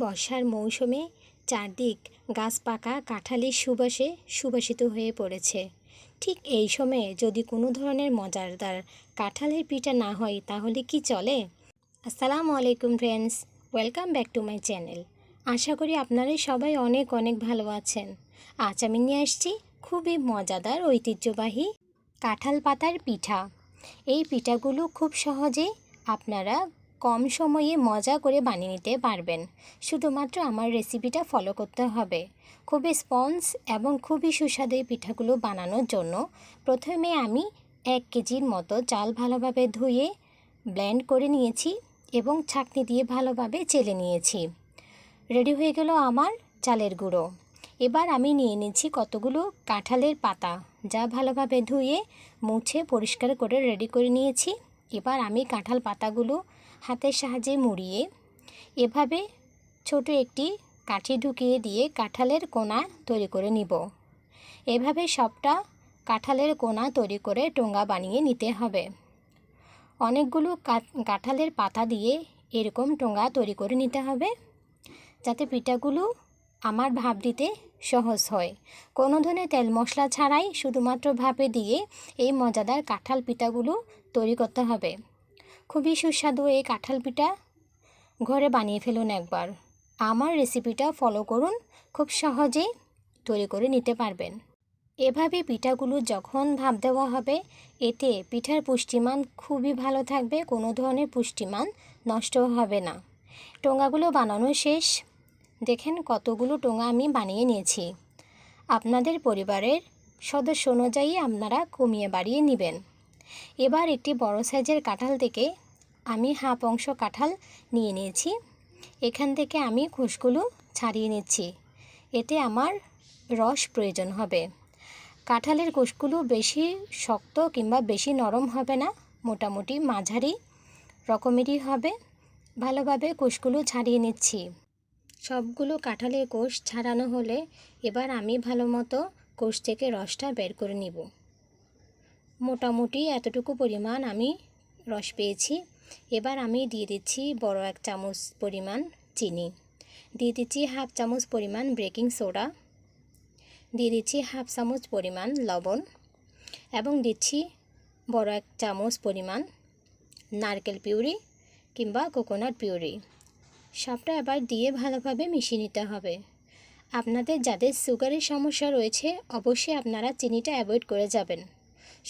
বর্ষার মৌসুমে চারদিক গাছ পাকা কাঁঠালের সুবাসে সুবাসিত হয়ে পড়েছে। ঠিক এই সময়ে যদি কোনো ধরনের মজাদার কাঁঠালের পিঠা না হয় তাহলে কি চলে? আসসালামু আলাইকুম friends, welcome back to my channel. আশা করি আপনারা সবাই অনেক অনেক ভালো আছেন। আজ আমি নিয়ে আসছি খুবই মজাদার ঐতিহ্যবাহী কাঁঠাল পাতার পিঠা। এই পিঠাগুলো খুব সহজেই আপনারা কম সময়ে মজা করে বানিয়ে নিতে পারবেন। শুধুমাত্র আমার রেসিপিটা ফলো করতে হবে। খুবই স্পঞ্জ এবং খুবই সুস্বাদু এই পিঠাগুলো বানানোর জন্য প্রথমে আমি 1 কেজির মতো চাল ভালোভাবে ধুয়ে ব্লেন্ড করে নিয়েছি এবং ছাঁকনি দিয়ে ভালোভাবে চেলে নিয়েছি। রেডি হয়ে গেল আমার চালের গুঁড়ো। এবার আমি নিয়ে নিচ্ছি কতগুলো কাঁঠালের পাতা, যা ভালোভাবে ধুয়ে মুছে পরিষ্কার করে রেডি করে নিয়েছি। এবার আমি কাঁঠাল পাতাগুলো হাতের সাহায্যে মুড়িয়ে এভাবে ছোট একটি কাঠি ঢুকিয়ে দিয়ে কাঁঠালের কোনা তৈরি করে নিব। এভাবে সবটা কাঁঠালের কোনা তৈরি করে টোঙ্গা বানিয়ে নিতে হবে। অনেকগুলো কাঁঠালের পাতা দিয়ে এরকম টোঙ্গা তৈরি করে নিতে হবে, যাতে পিঠাগুলো আমার ভাপ দিতে সহজ হয়। কোনো ধরনের তেল মশলা ছাড়াই শুধুমাত্র ভাপে দিয়ে এই মজাদার কাঁঠাল পিঠাগুলো তৈরি করতে হবে। খুবই সুস্বাদু এই কাঁঠাল পিঠা ঘরে বানিয়ে ফেলুন একবার। আমার রেসিপিটা ফলো করুন, খুব সহজেই তৈরি করে নিতে পারবেন। এভাবে পিঠাগুলো যখন ভাপ দেওয়া হবে এতে পিঠার পুষ্টিমান খুবই ভালো থাকবে, কোনো ধরনের পুষ্টিমান নষ্ট হবে না। টোঙ্গাগুলো বানানো শেষ। দেখেন কতগুলো টোঙ্গা আমি বানিয়ে নিয়েছি। আপনাদের পরিবারের সদস্য অনুযায়ী আপনারা কমিয়ে বাড়িয়ে নেবেন। এবার একটি বড় সাইজের কাঁঠাল থেকে আমি হাফ অংশ কাঁঠাল নিয়ে নিয়েছি। এখান থেকে আমি খোসগুলো ছাড়িয়ে নিচ্ছি, এতে আমার রস প্রয়োজন হবে। কাঁঠালের কোষগুলো বেশি শক্ত কিংবা বেশি নরম হবে না, মোটামুটি মাঝারি রকমেরই হবে। ভালোভাবে কোষগুলো ছাড়িয়ে নিচ্ছি। সবগুলো কাঁঠালের কোষ ছাড়ানো হলে এবার আমি ভালো মতো কোষ থেকে রসটা বের করে নিব। মোটামুটি এতটুকু পরিমাণ আমি রস পেয়েছি। এবার আমি দিয়ে দিচ্ছি বড় 1 চামচ পরিমাণ চিনি, দিয়ে দিচ্ছি হাফ চামচ পরিমাণ বেকিং সোডা, দিয়ে দিচ্ছি হাফ চামচ পরিমাণ লবণ এবং দিচ্ছি বড় 1 চামচ পরিমাণ নারকেল পিউরি কিংবা কোকোনাট পিউরি। সবটা এবার দিয়ে ভালোভাবে মিশিয়ে নিতে হবে। আপনাদের যাদের সুগারের সমস্যা রয়েছে অবশ্যই আপনারা চিনিটা অ্যাভয়েড করে যাবেন।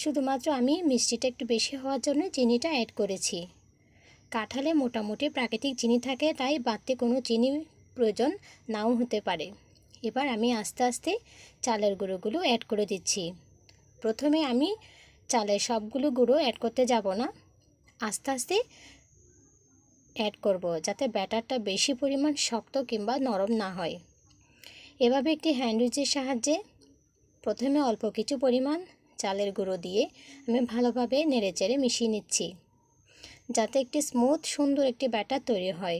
শুধুমাত্র আমি মিষ্টিটা একটু বেশি হওয়ার জন্য চিনিটা অ্যাড করেছি। কাঁঠালে মোটামুটি প্রাকৃতিক চিনি থাকে, তাই বাড়তি কোনো চিনি প্রয়োজন নাও হতে পারে। এবার আমি আস্তে আস্তে চালের গুঁড়োগুলো অ্যাড করে দিচ্ছি। প্রথমে আমি চালের সবগুলো গুঁড়ো অ্যাড করতে যাব না, আস্তে আস্তে অ্যাড করব, যাতে ব্যাটারটা বেশি পরিমাণ শক্ত কিংবা নরম না হয়। এভাবে একটি হ্যান্ড উইচের সাহায্যে প্রথমে অল্প কিছু পরিমাণ চালের গুঁড়ো দিয়ে আমি ভালোভাবে নেড়েচেড়ে মিশিয়ে নিচ্ছি, যাতে একটি স্মুথ সুন্দর একটি ব্যাটার তৈরি হয়।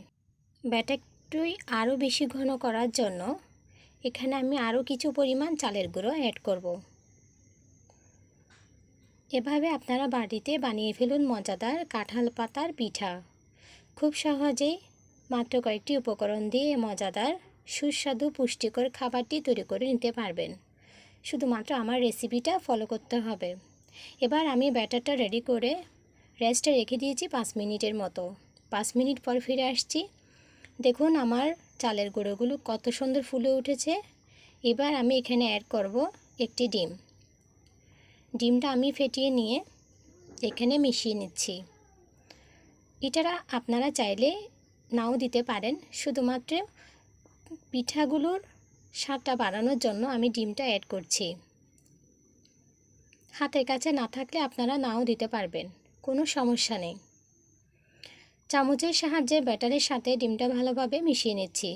ব্যাটারটি আরও বেশি ঘন করার জন্য এখানে আমি আরও কিছু পরিমাণ চালের গুঁড়ো অ্যাড করব। এভাবে আপনারা বাড়িতে বানিয়ে ফেলুন মজাদার কাঁঠাল পাতার পিঠা। খুব সহজেই মাত্র কয়েকটি উপকরণ দিয়ে মজাদার সুস্বাদু পুষ্টিকর খাবারটি তৈরি করে নিতে পারবেন। শুধুমাত্র আমার রেসিপিটা ফলো করতে হবে। এবার আমি ব্যাটারটা রেডি করে রেস্টে রেখে দিয়েছি 5 মিনিটের মতো। 5 মিনিট পর ফিরে আসছি। দেখুন আমার চালের গুঁড়োগুলো কত সুন্দর ফুলে উঠেছে। এবার আমি এখানে অ্যাড করব একটি ডিম। ডিমটা আমি ফেটিয়ে নিয়ে এখানে মিশিয়ে নিচ্ছি। এটা আপনারা চাইলে নাও দিতে পারেন, শুধুমাত্র পিঠাগুলোর স্বাদটা বাড়ানোর জন্য আমি ডিমটা অ্যাড করছি। হাতের কাছে না থাকলে আপনারা নাও দিতে পারবেন, কোনো সমস্যা নেই। চামচের সাহায্যে ব্যাটারের সাথে ডিমটা ভালোভাবে মিশিয়ে নিচ্ছি।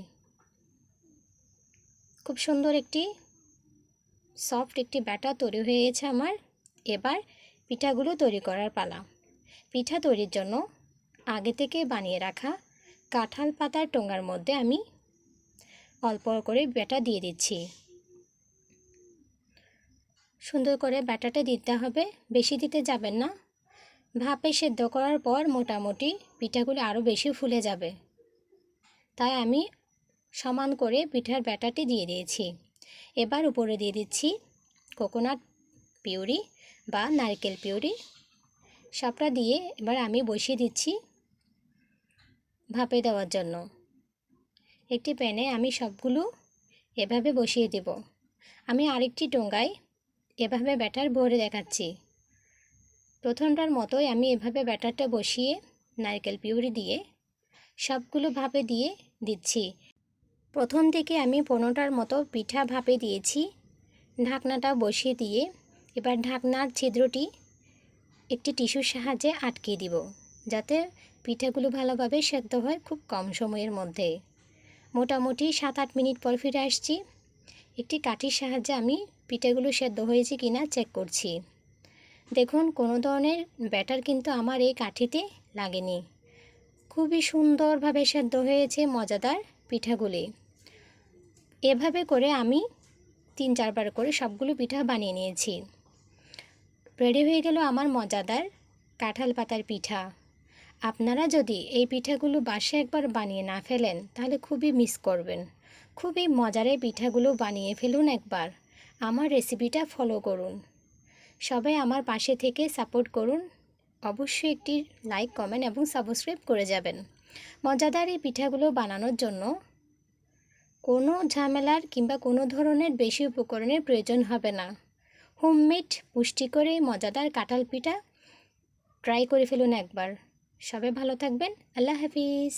খুব সুন্দর একটি সফট একটি ব্যাটার তৈরি হয়ে গেছে আমার। এবার পিঠাগুলো তৈরি করার পালা। পিঠা তৈরির জন্য আগে থেকে বানিয়ে রাখা কাঁঠাল পাতার টোঙ্গার মধ্যে আমি অল্প করে ব্যাটার দিয়ে দিচ্ছি। সুন্দর করে ব্যাটারটা দিতে হবে, বেশি দিতে যাবেন না। ভাপে সেদ্ধ করার পর মোটামুটি পিঠাগুলো আরও বেশি ফুলে যাবে, তাই আমি সমান করে পিঠার ব্যাটারটি দিয়ে দিয়েছি। এবার উপরে দিয়ে দিচ্ছি কোকোনাট পিউরি বা নারকেল পিউরি। সবটা দিয়ে এবার আমি বসিয়ে দিচ্ছি ভাপে দেওয়ার জন্য। একটি প্যানে আমি সবগুলো এভাবে বসিয়ে দেব। আমি আরেকটি ডোঙ্গায় এভাবে ব্যাটার ভরে দেখাচ্ছি। প্রথমটার মতোই আমি এভাবে ব্যাটারটা বসিয়ে নারকেল পিউরি দিয়ে সবগুলো ভাপে দিয়ে দিচ্ছি। প্রথম থেকে আমি 15টার মতো পিঠা ভাপে দিয়েছি। ঢাকনাটা বসিয়ে দিয়ে এবার ঢাকনার ছিদ্রটি একটি টিস্যুর সাহায্যে আটকে দিব, যাতে পিঠাগুলো ভালোভাবে সেদ্ধ হয় খুব কম সময়ের মধ্যে। মোটামুটি 7-8 মিনিট পর ফিরে আসছি। একটি কাঠির সাহায্যে আমি পিঠাগুলো সেদ্ধ হয়েছে কিনা চেক করছি। দেখুন, কোনো ধরনের ব্যাটার কিন্তু আমার এই কাঠিতে লাগেনি। খুবই সুন্দরভাবে সেদ্ধ হয়েছে মজাদার পিঠাগুলি। এভাবে করে আমি 3-4 বার করে সবগুলো পিঠা বানিয়ে নিয়েছি। রেডি হয়ে গেল আমার মজাদার কাঁঠাল পাতার পিঠা। আপনারা যদি এই পিঠাগুলো বাসায় একবার বানিয়ে না ফেলেন তাহলে খুবই মিস করবেন। খুবই মজার এই পিঠাগুলো বানিয়ে ফেলুন একবার। আমার রেসিপিটা ফলো করুন। সবাই আমার পাশে থেকে সাপোর্ট করুন। অবশ্যই একটি লাইক, কমেন্ট এবং সাবস্ক্রাইব করে যাবেন। মজাদার এই পিঠাগুলো বানানোর জন্য কোনো ঝামেলার কিংবা কোনো ধরনের বেশি উপকরণের প্রয়োজন হবে না। হোমমেড পুষ্টিকর এই মজাদার কাঁঠাল পিঠা ট্রাই করে ফেলুন একবার। সবাই ভালো থাকবেন। আল্লাহ হাফিজ।